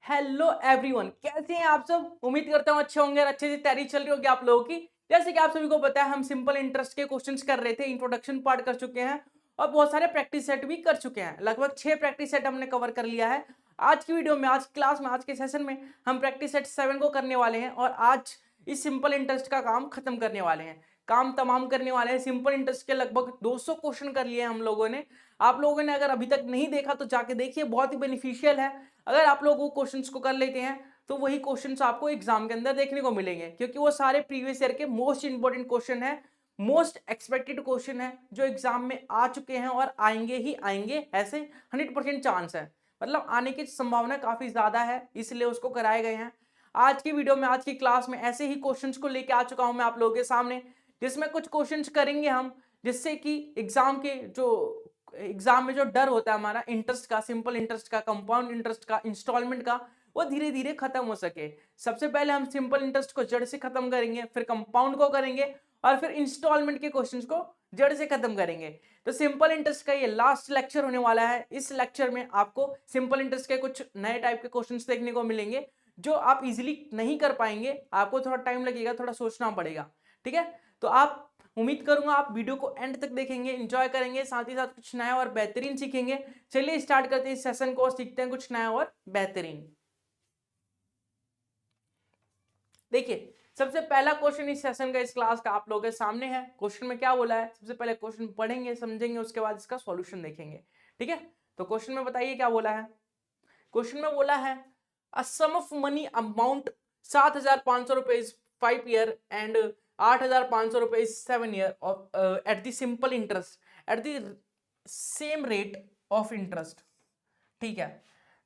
Hello everyone, कैसे हैं आप सब। उम्मीद करता हूँ अच्छे होंगे और अच्छे से तैयारी चल रही होगी आप लोगों की। जैसे कि आप सभी को पता है, हम सिंपल इंटरेस्ट के क्वेश्चंस कर रहे थे, इंट्रोडक्शन पार्ट कर चुके हैं और बहुत सारे प्रैक्टिस सेट भी कर चुके हैं। लगभग 6 प्रैक्टिस सेट हमने कवर कर लिया है। आज की वीडियो में, आज क्लास में, आज के सेशन में हम प्रैक्टिस सेट 7 को करने वाले हैं और आज इस सिंपल इंटरेस्ट का काम खत्म करने वाले हैं, काम तमाम करने वाले हैं। सिंपल इंटरेस्ट के लगभग 200 क्वेश्चन कर लिए हम लोगों ने। आप लोगों ने अगर अभी तक नहीं देखा तो जाके देखिए, बहुत ही बेनिफिशियल है। अगर आप लोग वो क्वेश्चंस को कर लेते हैं तो वही क्वेश्चंस आपको एग्जाम के अंदर देखने को मिलेंगे, क्योंकि वो सारे प्रीवियस ईयर के मोस्ट इंपोर्टेंट क्वेश्चन है, मोस्ट एक्सपेक्टेड क्वेश्चन है, जो एग्जाम में आ चुके हैं और आएंगे ही आएंगे। ऐसे 100% चांस है, मतलब आने की संभावना काफी ज्यादा है, इसलिए उसको कराए गए हैं। आज की वीडियो में, आज की क्लास में ऐसे ही क्वेश्चंस को लेके आ चुका हूं मैं आप लोगों के सामने, जिसमें कुछ क्वेश्चंस करेंगे हम, जिससे कि एग्जाम में जो डर होता है हमारा इंटरेस्ट का, सिंपल इंटरेस्ट का, कंपाउंड इंटरेस्ट का, इंस्टॉलमेंट का, वो धीरे धीरे खत्म हो सके। सबसे पहले हम सिंपल इंटरेस्ट को जड़ से खत्म करेंगे, फिर कंपाउंड को करेंगे और फिर इंस्टॉलमेंट के क्वेश्चंस को जड़ से खत्म करेंगे। तो सिंपल इंटरेस्ट का ये लास्ट लेक्चर होने वाला है। इस लेक्चर में आपको सिंपल इंटरेस्ट के कुछ नए टाइप के क्वेश्चंस देखने को मिलेंगे, जो आप इजीली नहीं कर पाएंगे, आपको थोड़ा टाइम लगेगा, थोड़ा सोचना पड़ेगा। ठीक है, तो आप, उम्मीद करूंगा आप वीडियो को एंड तक देखेंगे, एंजॉय करेंगे, साथ ही साथ कुछ नया और बेहतरीन सीखेंगे। चलिए स्टार्ट करते हैं इस सेशन को और सीखते हैं कुछ नया और बेहतरीन। देखिए, सबसे पहला क्वेश्चन इस सेशन का, इस क्लास का आप लोगों के सामने है। क्वेश्चन में क्या बोला है, सबसे पहले क्वेश्चन पढ़ेंगे, समझेंगे, उसके बाद इसका सॉल्यूशन देखेंगे। ठीक है, तो क्वेश्चन में बताइए क्या बोला है। क्वेश्चन में बोला है अ सम ऑफ मनी अमाउंट 7,500 रुपए 5 ईयर एंड 8,500 रुपए 7 year at the simple interest at the same rate of interest. ठीक है,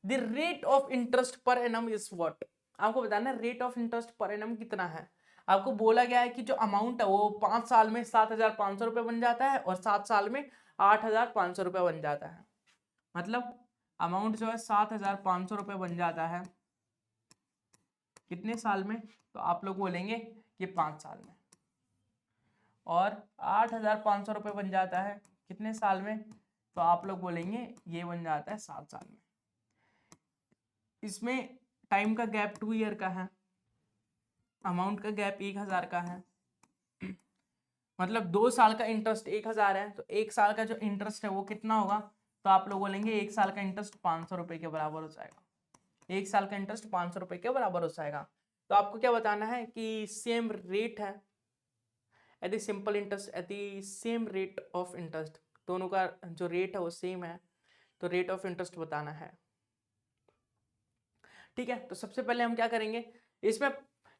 the rate of interest per annum is what. आपको बताना है rate of interest per annum कितना है। आपको बोला गया है कि जो अमाउंट है वो 5 साल में 7,500 रुपए बन जाता है और 7 साल में 8,500 रुपए बन जाता है। मतलब अमाउंट जो है 7,500 रुपए बन जाता है कितने साल में, तो आप लोग बोलेंगे कि 5 साल में। और 8,500 रुपये बन जाता है कितने साल में, तो आप लोग बोलेंगे ये बन जाता है 7 साल में। इसमें टाइम का गैप 2 ईयर का है, अमाउंट का गैप 1,000 का है, मतलब 2 साल का इंटरेस्ट 1,000 है, तो 1 साल का जो इंटरेस्ट है वो कितना होगा, तो आप लोग बोलेंगे 1 साल का इंटरेस्ट 500 रुपये के बराबर हो जाएगा। 1 साल का इंटरेस्ट 500 रुपये के बराबर हो जाएगा। तो आपको क्या बताना है कि सेम रेट है at the simple interest at the same rate of interest, दोनों का जो रेट है वो सेम है, तो रेट ऑफ इंटरेस्ट बताना है। ठीक है, तो सबसे पहले हम क्या करेंगे, इसमें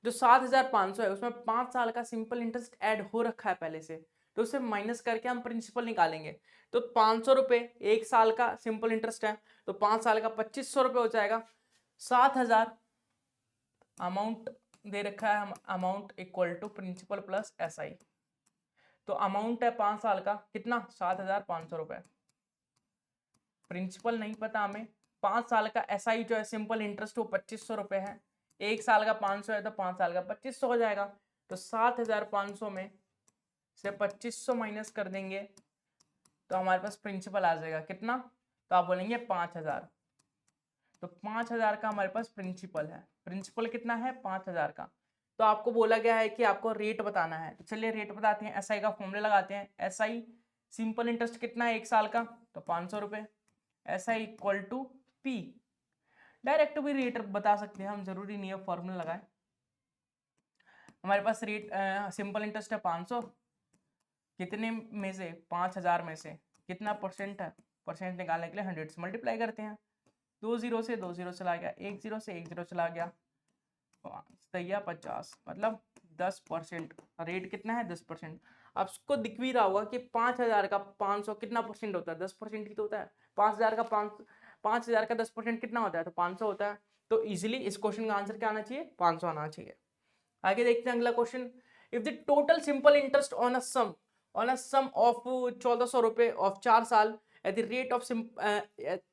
जो 7,500 है उसमें 5 साल का सिंपल इंटरेस्ट ऐड हो रखा है पहले से, तो उसे माइनस करके हम प्रिंसिपल निकालेंगे। तो 500 रुपये 1 साल का सिंपल इंटरेस्ट है, तो 5 साल का 2,500 रुपये हो जाएगा। 7,000 अमाउंट दे रखा है, amount equal to principal plus SI। तो अमाउंट है 5 साल का कितना, 7,500 रुपये। प्रिंसिपल नहीं पता हमें, 5 साल का SI जो है सिंपल इंटरेस्ट वो 2,500 रुपये है। 1 साल का 500 है तो 5 साल का 2,500 हो जाएगा। तो 7,500 में से 2,500 माइनस कर देंगे तो हमारे पास प्रिंसिपल आ जाएगा कितना, तो आप बोलेंगे 5,000। तो 5,000 का हमारे पास प्रिंसिपल है। प्रिंसिपल कितना है, 5,000 का। तो आपको बोला गया है कि आपको रेट बताना है, तो चलिए रेट बताते हैं। SI का फॉर्मूला लगाते हैं। SI सिंपल इंटरेस्ट कितना है 1 साल का, तो 500 रुपये। SI equal to P, direct भी रेट बता सकते हैं हम, जरूरी नहीं है फॉर्मूला लगाए। हमारे पास रेट सिंपल इंटरेस्ट है 500, कितने में से, 5,000 में से कितना परसेंट है, परसेंट निकालने के लिए 100 से मल्टीप्लाई करते हैं। 2 जीरो से 2 जीरो चला गया, 1 जीरो से 1 जीरो चला गया, 50, मतलब 10%। रेट कितना है, 10%। आपको दिख भी रहा होगा कि 5,000 का 500 कितना परसेंट होता है, 10% ही तो होता है। 5,000 का 5,000 का 10% कितना होता है, तो 500 होता है। तो इजीली इस क्वेश्चन का आंसर क्या आना चाहिए, 500 आना चाहिए। आगे देखते हैं अगला question. If the total simple interest on a sum of 1,400 रुपए ऑफ 4 साल at the rate of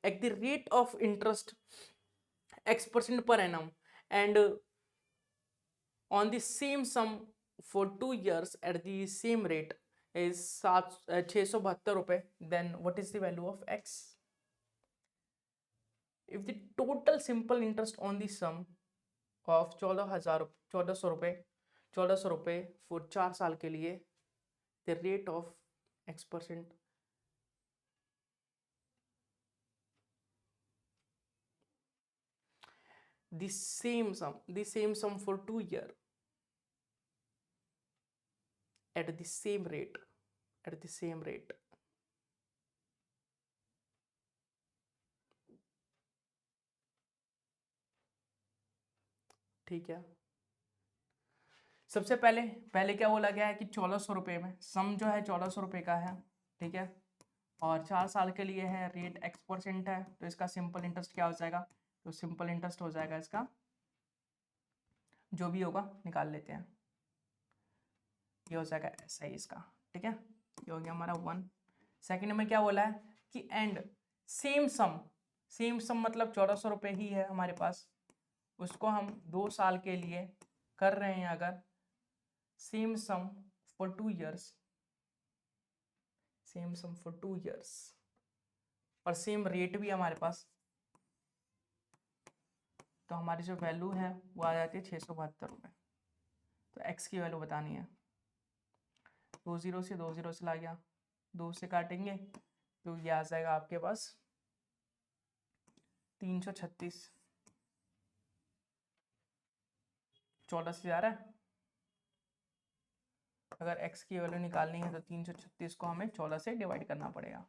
at the rate of interest X% per annum and on the same sum for 2 years at the same rate is 672 रुपए, then what is the value of X। If the total simple interest on the sum of 1400 रुपये for 4 साल के लिए, the rate of X%, the same sum for 2 year at the same rate, ठीक है। सबसे पहले क्या बोला गया है कि 1400 रुपये में सम जो है 1400 रुपये का है, ठीक है, और 4 साल के लिए है, रेट X% है, तो इसका सिंपल इंटरेस्ट क्या हो जाएगा, तो सिंपल इंटरेस्ट हो जाएगा इसका जो भी होगा निकाल लेते हैं, ये हो जाएगा ऐसा ही इसका, ठीक है, ये हो गया हमारा 1। सेकेंड में क्या बोला है कि एंड सेम सम मतलब 1400 रुपये ही है हमारे पास, उसको हम 2 साल के लिए कर रहे हैं अगर, सेम सम फॉर 2 years, और सेम रेट भी हमारे पास, तो हमारी जो वैल्यू है वो आ जाती है 672 रुपये। तो x की वैल्यू बतानी है, 2 0 से ला गया, 2 से काटेंगे तो ये आ जाएगा आपके पास 336, 14 से जा रहा है, अगर x की वैल्यू निकालनी है तो 336 को हमें 14 से डिवाइड करना पड़ेगा।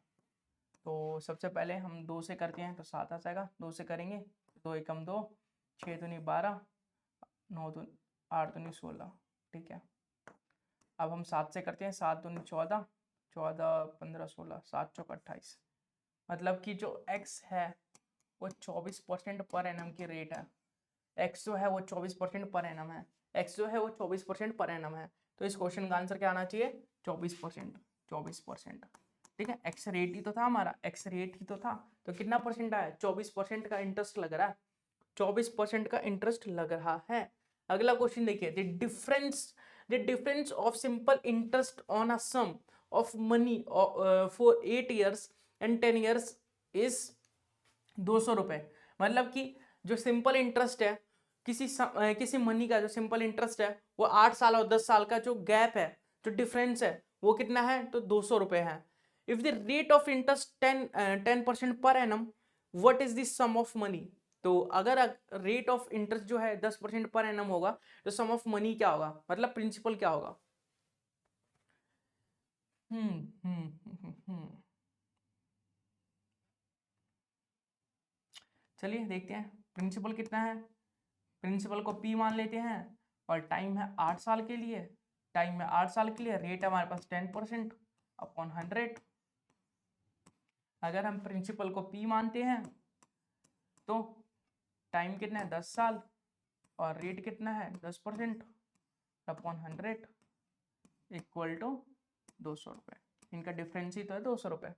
तो सबसे पहले हम 2 से करते हैं तो 7 आ जाएगा, 2 से करेंगे 2 एकम 2, 6 दूनी 12, 9 दूनी 8 दूनी 16, ठीक है। अब हम 7 से करते हैं, 7 दूनी 14, 14 15 16, 7 चौक 28, मतलब कि जो x है वो 24% पर एनम की रेट है, x जो है वो 24% पर एनम है, तो इस क्वेश्चन का आंसर क्या आना चाहिए, 24%, ठीक है। x रेट ही तो था हमारा, तो कितना परसेंट आया, 24% का इंटरेस्ट लग रहा है, 24% का इंटरेस्ट लग रहा है। अगला क्वेश्चन देखिए, the difference of simple interest on a sum of money for 8 years and 10 years is 200 रुपए, मतलब कि जो सिंपल इंटरेस्ट है किसी मनी का, जो सिंपल इंटरेस्ट है वो 8 साल और 10 साल का जो गैप है, जो डिफरेंस है वो कितना है, तो 200 रुपए है। If the rate of interest 10% per annum, what is the sum of money, तो अगर रेट ऑफ इंटरेस्ट जो है 10% पर एनम होगा तो सम ऑफ मनी क्या होगा, मतलब प्रिंसिपल क्या होगा। चलिए देखते हैं प्रिंसिपल कितना है, प्रिंसिपल को P मान लेते हैं और टाइम है 8 साल के लिए, रेट हमारे पास 10% अपॉन 100। अगर हम प्रिंसिपल को P मानते हैं तो टाइम कितना है 10 साल और रेट कितना है 10% अपॉन 100 इक्वल टू 200 रुपये। इनका डिफरेंस ही तो है 200 रुपये,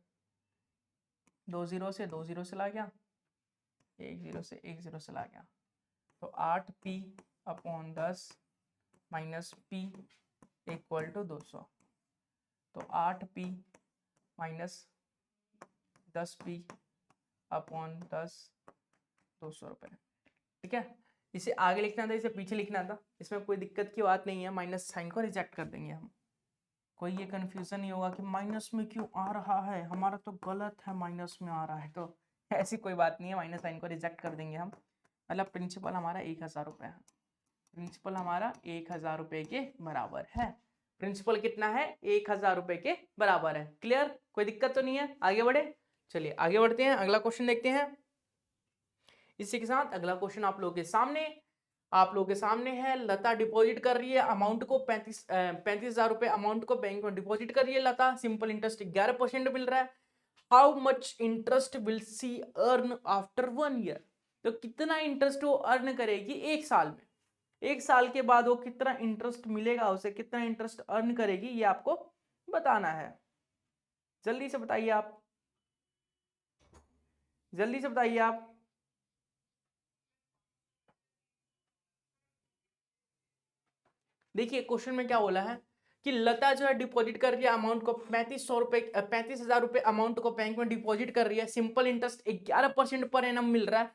2 0 से ला गया, 1 0 से 1 0 से ला गया, तो 8p upon 10 minus p equal to 200, तो 8p माइनस 10p अपॉन 10 200 रुपये, ठीक है। इसे आगे लिखना था, इसे पीछे लिखना था, इसमें कोई दिक्कत की बात नहीं है, माइनस साइन को रिजेक्ट कर देंगे हम, कोई ये कंफ्यूजन नहीं होगा कि माइनस में क्यों आ रहा है, हमारा तो गलत है माइनस में आ रहा है, तो ऐसी कोई बात नहीं है, माइनस साइन को रिजेक्ट कर देंगे हम। मतलब प्रिंसिपल हमारा 1000 रुपये है, प्रिंसिपल हमारा 1000 रुपये के बराबर है, प्रिंसिपल कितना है 1000 रुपये के बराबर है। क्लियर, कोई दिक्कत तो नहीं है, आगे बढ़े। चलिए आगे बढ़ते हैं, अगला क्वेश्चन देखते हैं। इसी के साथ अगला क्वेश्चन आप लोगों के सामने है। लता डिपॉजिट कर रही है अमाउंट को 35,000 रुपए अमाउंट को बैंक में डिपॉजिट कर रही है लता, सिंपल इंटरेस्ट 11% मिल रहा है। How much interest will see earn after 1 year, तो कितना इंटरेस्ट वो अर्न करेगी 1 साल में, 1 साल के बाद वो कितना इंटरेस्ट मिलेगा उसे, कितना इंटरेस्ट अर्न करेगी, ये आपको बताना है। जल्दी से बताइए आप, जल्दी से बताइए आप। देखिए क्वेश्चन में क्या बोला है कि लता जो है डिपॉजिट कर रही है अमाउंट को 35,000 रुपए अमाउंट को बैंक में डिपॉजिट कर रही है, सिंपल इंटरेस्ट 11% पर एनम मिल रहा है,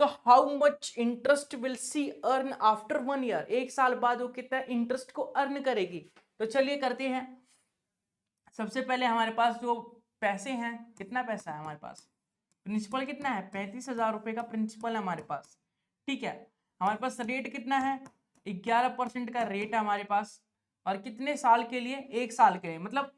तो how much interest will see earn after 1 year, एक साल बाद वो कितना इंटरेस्ट को अर्न करेगी। तो चलिए करते हैं। सबसे पहले हमारे पास जो पैसे हैं, कितना पैसा है हमारे पास, प्रिंसिपल कितना है 35,000 रुपए का प्रिंसिपल है हमारे पास, ठीक है। हमारे पास रेट कितना है 11% का रेट है हमारे पास, और कितने साल के लिए, एक साल के लिए, मतलब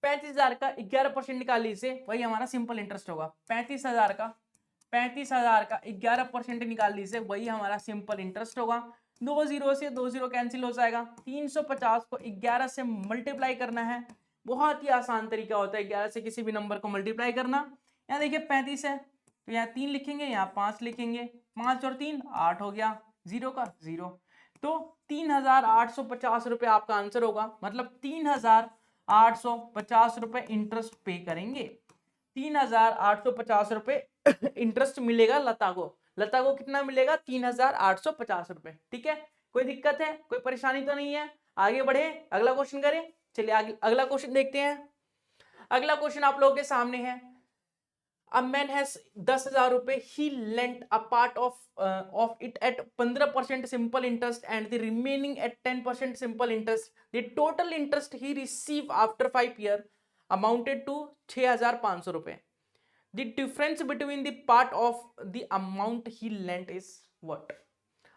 35,000 का 11% निकाल लीजिए, वही हमारा सिंपल इंटरेस्ट होगा। 35,000 का 11% निकाल लीजिए, वही हमारा सिंपल इंटरेस्ट होगा। 2 जीरो से 2 जीरो कैंसिल हो जाएगा, 350 को 11 से मल्टीप्लाई करना है, बहुत ही आसान तरीका होता है 11 से किसी भी नंबर को मल्टीप्लाई करना। यहाँ देखिए 35 है तो यहाँ 3 लिखेंगे, यहाँ 5 लिखेंगे, 5 और 3 8 हो गया, जीरो का जीरो, तो 3,850 रुपए आपका आंसर होगा, मतलब 3,850 रुपए इंटरेस्ट पे करेंगे, 3,850 रुपए इंटरेस्ट मिलेगा लता को। लता को कितना मिलेगा 3,850 रुपए, ठीक है। कोई दिक्कत है, कोई परेशानी तो नहीं है, आगे बढ़े, अगला क्वेश्चन करें। चलिए आगे अगला क्वेश्चन देखते हैं। अगला क्वेश्चन आप लोगों के सामने है, a man has 10,000 रुपए, he lent a part of it at 15% simple interest and the remaining at 10% simple interest. The total interest he received after 5 years amounted to 6,500 रुपए. The difference between the part of the amount he lent is what?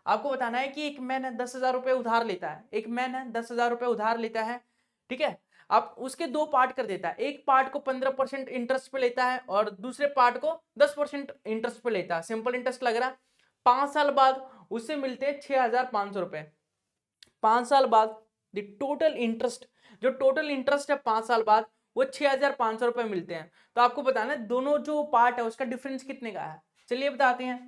आपको बताना है कि एक man है 10,000 रुपए उधार लेता है, एक मैन है 10,000 रुपए उधार लेता है, ठीक है। आप उसके दो पार्ट कर देता है, एक पार्ट को 15% इंटरेस्ट पे लेता है और दूसरे पार्ट को 10% इंटरेस्ट पे लेता है, सिंपल इंटरेस्ट लग रहा है। 5 साल बाद उससे मिलते हैं 6,500 रुपए। 5 साल बाद द टोटल इंटरेस्ट, जो टोटल इंटरेस्ट है 5 साल बाद वो 6,500 रुपए मिलते हैं। तो आपको बताना है दोनों जो पार्ट है उसका डिफरेंस कितने का है, चलिए बताते हैं।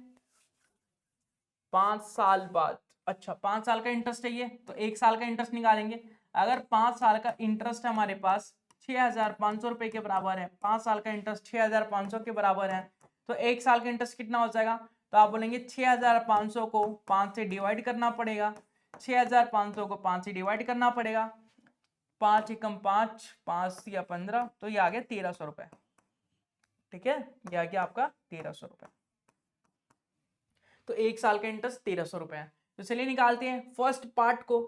5 साल बाद, अच्छा 5 साल का इंटरेस्ट है ये, तो एक साल का इंटरेस्ट निकालेंगे। अगर 5 साल का इंटरेस्ट हमारे पास 6,500 रुपए के बराबर है, 5 साल का इंटरेस्ट 6,500 के बराबर है, तो एक साल का इंटरेस्ट कितना हो जाएगा, तो आप बोलेंगे 6,500 को 5 से डिवाइड करना पड़ेगा, 6,500 को 5 से डिवाइड करना पड़ेगा, 5 एकम 5, 5 या 15, तो ये आ गया 1,300 रुपए, ठीक है, ये आ गया आपका 1,300 रुपए। तो एक साल का इंटरेस्ट 1,300 रुपए है। तो चलिए निकालते हैं फर्स्ट पार्ट को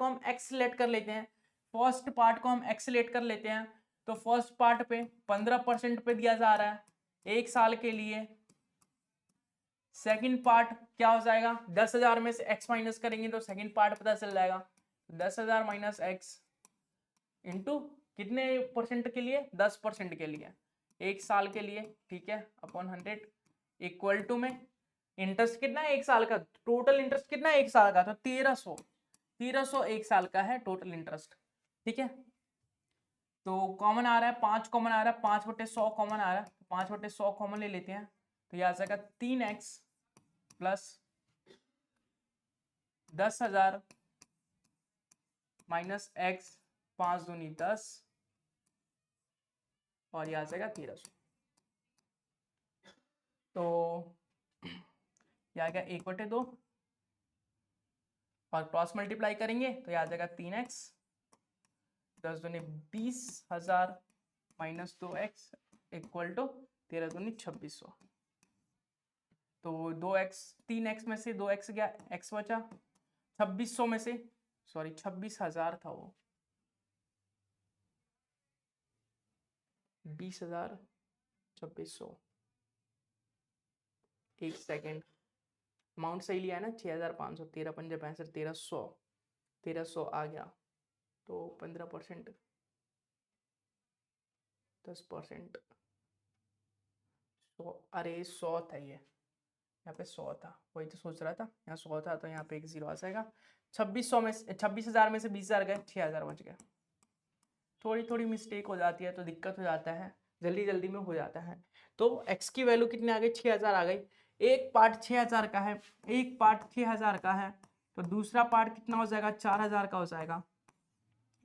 हम एक्सेलेट कर लेते हैं, फर्स्ट पार्ट को हम एक्सेलेट कर लेते हैं। तो फर्स्ट पार्ट पे 15% पे दिया जा रहा है एक साल के लिए। सेकंड पार्ट क्या हो जाएगा, 10,000 में से x माइनस करेंगे तो सेकंड पार्ट पता चल जाएगा, 10,000 माइनस एक्स इंटू कितने परसेंट के लिए, 10% के लिए, एक साल के लिए, ठीक है, अपॉन 100 इक्वल टू में इंटरेस्ट कितना है एक साल का, टोटल इंटरेस्ट कितना है एक साल का, तो 1,300 एक साल का है टोटल इंटरेस्ट, ठीक है। तो कॉमन आ रहा है 5 कॉमन आ रहा है, 5/100 कॉमन आ रहा है, 5/100 कॉमन ले लेते हैं, तो यह आ जाएगा 3x प्लस 10,000 माइनस एक्स, 5 दूनी 10, और यह आ जाएगा 1,300। तो यह आ गया 1/2 और क्रॉस मल्टीप्लाई करेंगे तो यह आ जाएगा 3x, 10 दूनी 20,000 माइनस 2x इक्वल टू 13 दूनी 2600। तो 2x 3x में से 2x गया, x बचा, 2600 में से, सॉरी 26,000 था वो, 20,000 2600, एक सेकेंड, अमाउंट सही लिया है ना, 6,500, 13 पंजे 65, 1,300 आ गया, तो 15%, 10%, 100, अरे 100 था ये, यहाँ पे 100 था, वही तो सोच रहा था, यहाँ 100 था तो यहाँ पे एक जीरो आ जाएगा। 2600 में 26,000 में से 20,000 गए, 6,000 बच गया। थोड़ी थोड़ी मिस्टेक हो जाती है तो दिक्कत हो जाता है, जल्दी जल्दी में हो जाता है। तो x की वैल्यू कितने आ गई, 6,000 आ गई। एक पार्ट 6,000 का है, एक पार्ट 6,000 का है, तो दूसरा पार्ट कितना हो जाएगा, 4,000 का हो जाएगा।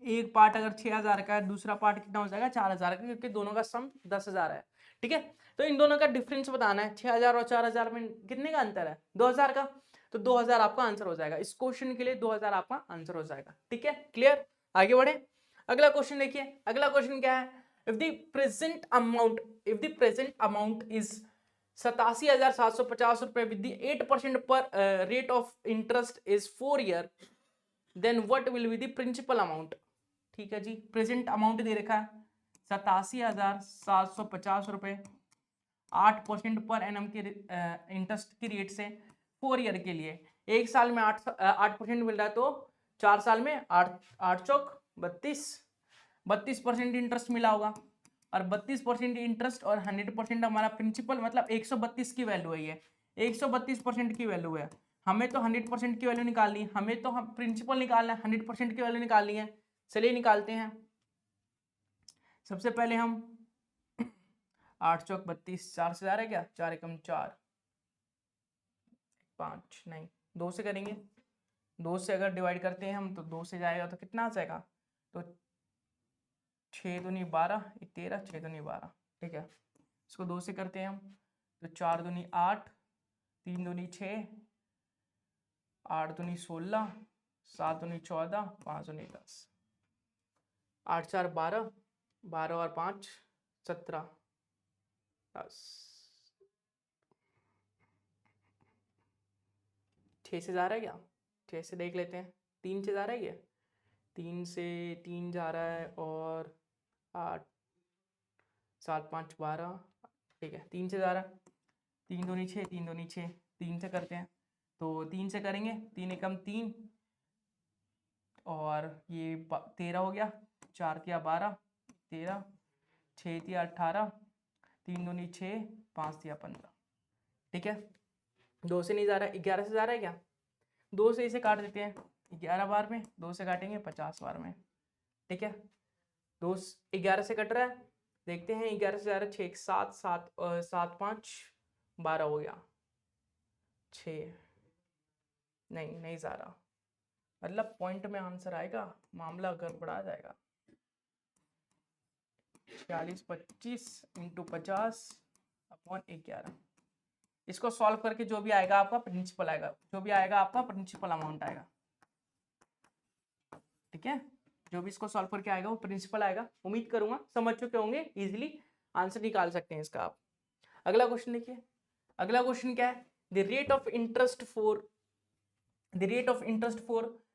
एक पार्ट अगर 6,000 का है, दूसरा पार्ट कितना हो जाएगा, 4,000 का, क्योंकि दोनों का सम 10,000 है, ठीक है। तो इन दोनों का डिफरेंस बताना है, 6,000 और 4,000 में कितने का अंतर है, 2,000 का, तो 2,000 आपका आंसर हो जाएगा। इस क्वेश्चन के लिए 2,000 आपका आंसर हो जाएगा, ठीक है, क्लियर। आगे बढ़े, अगला क्वेश्चन देखिए। अगला क्वेश्चन क्या है, if the present amount is 87,750 रुपए with 8% per rate of interest is 4 year, then what will be the principal amount. ठीक है जी, प्रेजेंट अमाउंट दे रखा है 87,750 रुपए 8% पर एनम के इंटरेस्ट की रेट से 4 ईयर के लिए। एक साल में 8% मिल रहा है, तो 4 साल में 8 चौक 32% इंटरेस्ट मिला होगा। और 32% इंटरेस्ट और 100% हमारा प्रिंसिपल, मतलब 132 की वैल्यू है ये, 132% की वैल्यू है। हमें तो 100% की वैल्यू निकालनी है, हमें तो हम प्रिंसिपल निकालना है, 100% की वैल्यू निकालनी है। चलिए निकालते हैं। सबसे पहले हम 8 चौक 32, 4 से जा रहा है क्या, 4 एकम 4, 5 नहीं 2 से करेंगे। 2 से अगर डिवाइड करते हैं हम तो 2 से जाएगा तो कितना आ जाएगा, तो 6 दूनी 12, 13, 6 दूनी 12। ठीक है, इसको 2 से करते हैं हम तो 4 दूनी 8, 3 दूनी 6, 8 दूनी 16, 7 दूनी 14, 5 दूनी 10, 8 4 12, 12 और 5 17, 10। 6 से जा रहा है क्या, 6 से देख लेते हैं। 3 से जा रहा है ये, 3 से 3 जा रहा है, और 8 7 5 12। ठीक है, 3 से जा रहा है, 3 दूनी 6, 3 दूनी 6, 3 से करते हैं तो 3 से करेंगे, 3 एकम 3, और ये 13 हो गया, 4 तिया 12, 13, 6 तिया 18, 3 दूनी 6, 5 तिया 15। ठीक है, 2 से नहीं जा रहा है, 11 से जा रहा है क्या, 2 से इसे काट देते हैं 11 बार में, 2 से काटेंगे 50 बार में। ठीक है, 2 11 से कट रहा है, देखते हैं 11 से जा रहा है 6 7 7 7 5 12 हो गया, 6 नहीं जा रहा, मतलब पॉइंट में आंसर आएगा, मामला गड़बड़ा जाएगा। 46 25 इंटू 50 अपॉन 11, इसको सॉल्व करके जो भी आएगा आपका प्रिंसिपल आएगा, जो भी आएगा आपका प्रिंसिपल अमाउंट आएगा। ठीक है, जो भी इसको सॉल्व करके आएगा वो प्रिंसिपल आएगा। उम्मीद करूंगा समझ चुके होंगे, इजीली आंसर निकाल सकते हैं इसका आप। अगला क्वेश्चन देखिए। अगला क्वेश्चन क्या है, the rate of interest for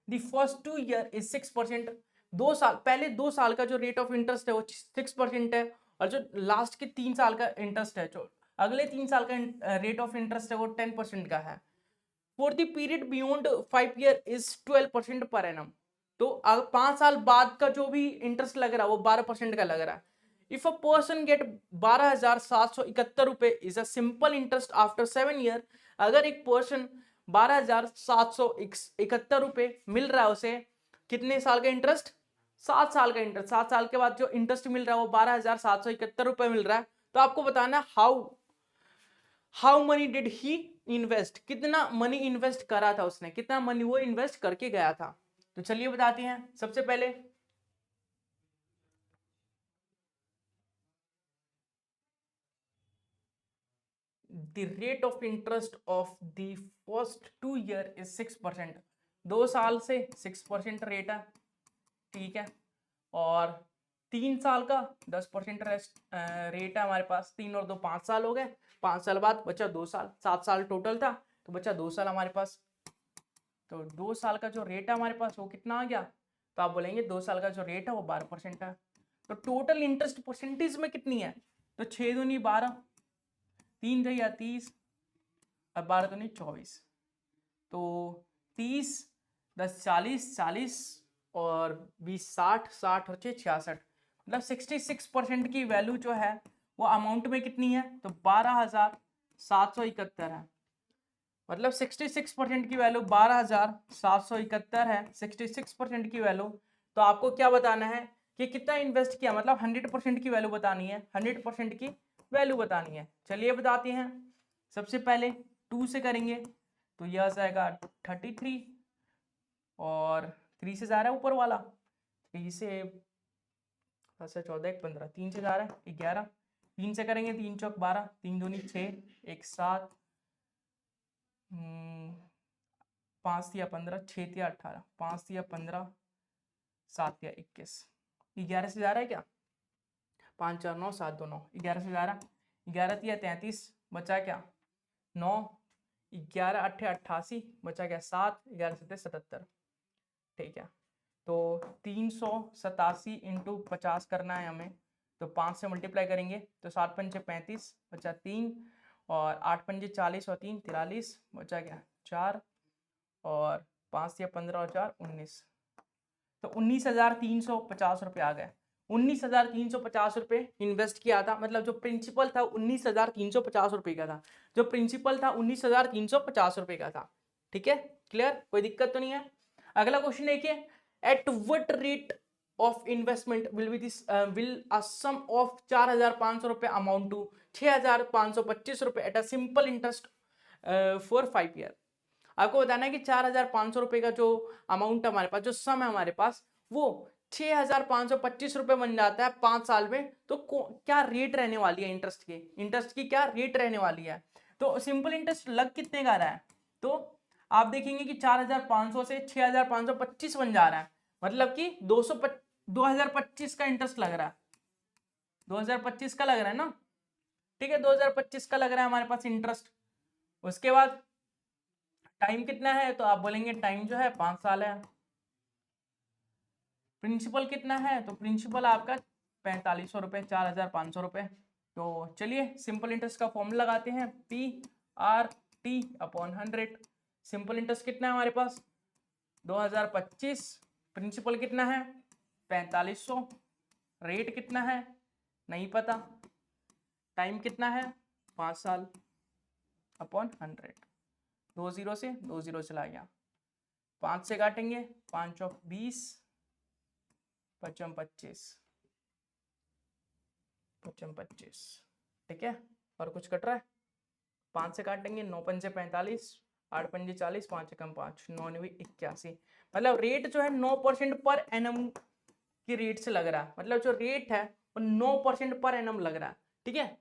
the first 2 year is 6%। 2 साल पहले 2 साल का जो रेट ऑफ इंटरेस्ट है वो 6% है, और जो लास्ट के 3 साल का इंटरेस्ट है, जो अगले 3 साल का रेट ऑफ इंटरेस्ट है वो 10% का है। For the period beyond 5 year is 12% per annum. तो 5 साल बाद का जो भी इंटरेस्ट लग रहा है वो 12% का लग रहा है। इफ अ पर्सन गेट 12,771 रुपए is a simple interest after 7 year. अगर एक पर्सन 12,771 रुपए मिल रहा है उसे, कितने साल का इंटरेस्ट, 7 साल का इंटरेस्ट, 7 साल के बाद जो इंटरेस्ट मिल रहा है वो 12,771 रुपए मिल रहा है। तो आपको बताना how many did he invest, कितना मनी इन्वेस्ट करा था उसने, कितना मनी वो इन्वेस्ट करके गया था। तो चलिए बताते हैं। सबसे पहले the rate of interest of the first 2 year is 6%। 2 साल से 6% रेट है। ठीक है, और 3 साल का 10% रेट है हमारे पास। 3 और 2 5 साल हो गए, 5 साल बाद बचा 2 साल, 7 साल टोटल था तो बचा 2 साल हमारे पास। तो 2 साल का जो रेट है हमारे पास वो कितना आ गया, तो आप बोलेंगे 2 साल का जो रेट है वो 12% है। तो टोटल इंटरेस्ट परसेंटेज में कितनी है, तो 6 दूनी 12, 3 या 30 और 12 दूनी 24, तो 30 10 40 40 और 20 60 60 और 6 66, मतलब 66% की वैल्यू जो है वो अमाउंट में कितनी है, तो 12,771 है। मतलब 66% की वैल्यू 12,771 है, 66% की वैल्यू। तो आपको क्या बताना है कि कितना इन्वेस्ट किया, मतलब 100% की वैल्यू बतानी है, 100% की वैल्यू बतानी है। चलिए बताते हैं। सबसे पहले 2 से करेंगे तो यह आ जाएगा 33, और 3 से जा रहा है ऊपर वाला, 3 से 14 15, 3 से जा रहा है 11, 3 से करेंगे 3 चौक 12, 3 दूनी 6, 1 7, 5 या 15, 6 या 18, 5 या 15, 7 या 21, 11 से जा रहा है क्या, 5 4 9 7 2 9, 11 से जा रहा, 11 या 33, बचा क्या 9, 11 8 88, बचा क्या 7, 11 7 77, ठीक है। तो 387 इंटू 50 करना है हमें, तो 5 से मल्टीप्लाई करेंगे तो 7 पंचे 35, बचा 3, और 8 पंजे 40 और 3 43, बचा क्या 4, और 5 या 15 और 4 19, तो 19,350 रुपये आ गए। 19,350 रुपये इन्वेस्ट किया था, मतलब जो प्रिंसिपल था 19,350 रुपये का था, जो प्रिंसिपल था 19,350 रुपये का था। ठीक है, क्लियर, कोई दिक्कत तो नहीं है। अगला क्वेश्चन देखिए, at what rate of investment will be this will a sum of 4,500 रुपये अमाउंट टू 6,525 रुपये at a simple interest for 5 year. आपको बताना है कि 4,500 रुपये का जो अमाउंट हमारे पास, जो सम है हमारे पास, वो 6,525 रुपये बन जाता है 5 साल में। तो क्या रेट रहने वाली है इंटरेस्ट की, इंटरेस्ट की क्या रेट रहने वाली है। तो सिंपल इंटरेस्ट लग कितने का रहा है, तो आप देखेंगे कि 4,500 से 6,525 बन जा रहा है, मतलब कि 2025 का इंटरेस्ट लग रहा है, 2025 का लग रहा है ना, ठीक है, 2025 का लग रहा है हमारे पास इंटरेस्ट। उसके बाद टाइम कितना है, तो आप बोलेंगे टाइम जो है 5 साल है। प्रिंसिपल कितना है, तो प्रिंसिपल आपका 4500 रुपये, 4,500 रुपये। तो चलिए सिंपल इंटरेस्ट का फॉर्मूला लगाते हैं, PRT/100। सिंपल इंटरेस्ट कितना है हमारे पास 2025, प्रिंसिपल कितना है 4500, रेट कितना है नहीं पता, टाइम कितना है 5 साल अपॉन 100। 2 0 से 2 0 चला गया, 5 से काटेंगे, 5 और 20, 55 25, 55 25, ठीक है। और कुछ कट रहा है, 5 से काटेंगे, 9 पंजे 45, 8 पंजे 40, 5 एकम 5, 9 9 81। मतलब रेट जो है 9% पर एनम की रेट से लग रहा है, मतलब जो रेट है वो 9% पर एनम लग रहा है, ठीक है।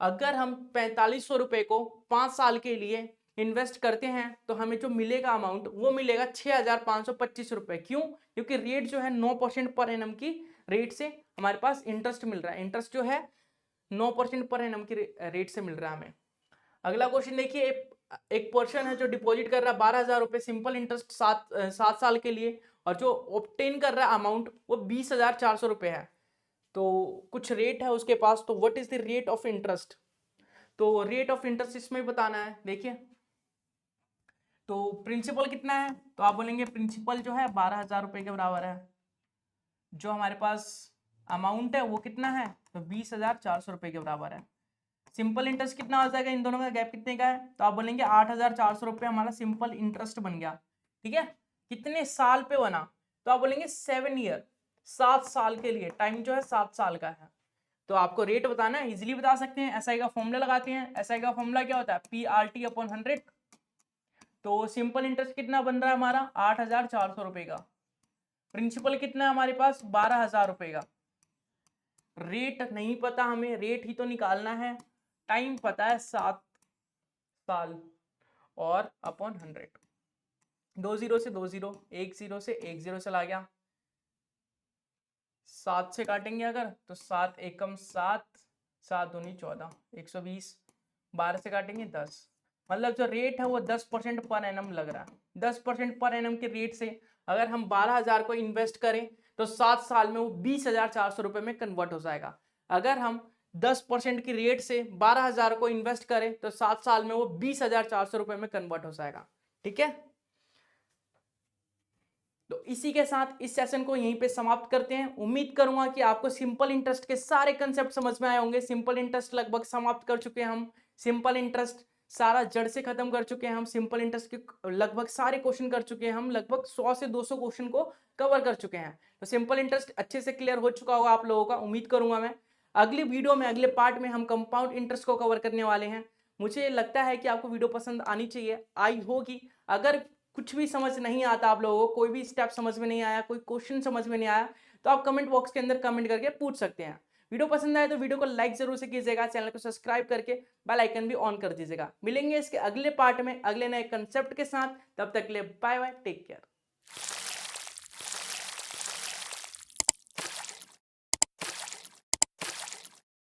अगर हम 4500 रुपये को 5 साल के लिए इन्वेस्ट करते हैं तो हमें जो मिलेगा अमाउंट वो मिलेगा 6,525 रुपये। क्यों, क्योंकि रेट जो है 9% पर एनम की रेट से हमारे पास इंटरेस्ट मिल रहा है, इंटरेस्ट जो है 9% पर एनम की रेट से मिल रहा है हमें। अगला क्वेश्चन देखिए, एक पर्सन है जो डिपॉजिट कर रहा है 12,000 रुपये सिंपल इंटरेस्ट 7 साल के लिए, और जो ऑब्टेन कर रहा है अमाउंट वो 20,400 रुपये है। तो कुछ रेट है उसके पास, तो what is the rate of interest, तो रेट ऑफ इंटरेस्ट इसमें बताना है। देखिए, तो प्रिंसिपल कितना है, तो आप बोलेंगे प्रिंसिपल जो है 12,000 रुपये के बराबर है, जो हमारे पास अमाउंट है वो कितना है, तो 20,400 रुपये के बराबर है। सिंपल इंटरेस्ट कितना हो जाएगा, इन दोनों का गैप कितने का है, तो आप बोलेंगे 8,400 रुपये हमारा सिंपल इंटरेस्ट बन गया, ठीक है। कितने साल पे बना, तो आप बोलेंगे 7 ईयर, 7 साल के लिए, टाइम जो है 7 साल का है। तो आपको रेट बताना है, इजीली बता सकते हैं, एसआई का फॉर्मूला लगाते हैं। एसआई का फॉर्मूला क्या होता है, PRT/100। तो सिंपल इंटरेस्ट कितना बन रहा है हमारा 8,400 रुपये का, प्रिंसिपल कितना है हमारे पास 12,000 रुपये का, रेट नहीं पता हमें, रेट ही तो निकालना है, टाइम पता है 7 साल, और अपॉन 100। 2 0 से 2 0, 1 0 से 1 0 चला गया, 7 से काटेंगे अगर तो 7 एकम 7, 7 दूनी 14, 120, 12 से काटेंगे 10, मतलब जो रेट है वो 10% पर एनम लग रहा है। 10% पर एनम के रेट से अगर हम 12,000 को इन्वेस्ट करें तो 7 साल में वो 20,400 रुपये में कन्वर्ट हो जाएगा। अगर हम 10% की रेट से 12,000 को इन्वेस्ट करें तो 7 साल में वो 20,400 रुपये में कन्वर्ट हो जाएगा, ठीक है। तो इसी के साथ इस सेशन को यहीं पे समाप्त करते हैं। उम्मीद करूंगा कि आपको सिंपल इंटरेस्ट के सारे कंसेप्ट समझ में आए होंगे। सिंपल इंटरेस्ट लगभग समाप्त कर चुके हैं हम, सिंपल इंटरेस्ट सारा जड़ से खत्म कर चुके हैं हम, सिंपल इंटरेस्ट के लगभग सारे क्वेश्चन कर चुके हैं हम, लगभग 100 से 200 क्वेश्चन को कवर कर चुके हैं। तो सिंपल इंटरेस्ट अच्छे से क्लियर हो चुका होगा आप लोगों का, उम्मीद करूंगा मैं। अगली वीडियो में, अगले पार्ट में हम कंपाउंड इंटरेस्ट को कवर करने वाले हैं। मुझे लगता है कि आपको वीडियो पसंद आनी चाहिए, आई होगी। अगर कुछ भी समझ नहीं आता आप लोगों को, कोई भी स्टेप समझ में नहीं आया, कोई क्वेश्चन समझ में नहीं आया, तो आप कमेंट बॉक्स के अंदर कमेंट करके पूछ सकते हैं। वीडियो पसंद आए तो वीडियो को लाइक जरूर से कीजिएगा, चैनल को सब्सक्राइब करके बेल आइकन भी ऑन कर दीजिएगा। मिलेंगे इसके अगले पार्ट में अगले नए कंसेप्ट के साथ, तब तक के लिए बाय बाय, टेक केयर।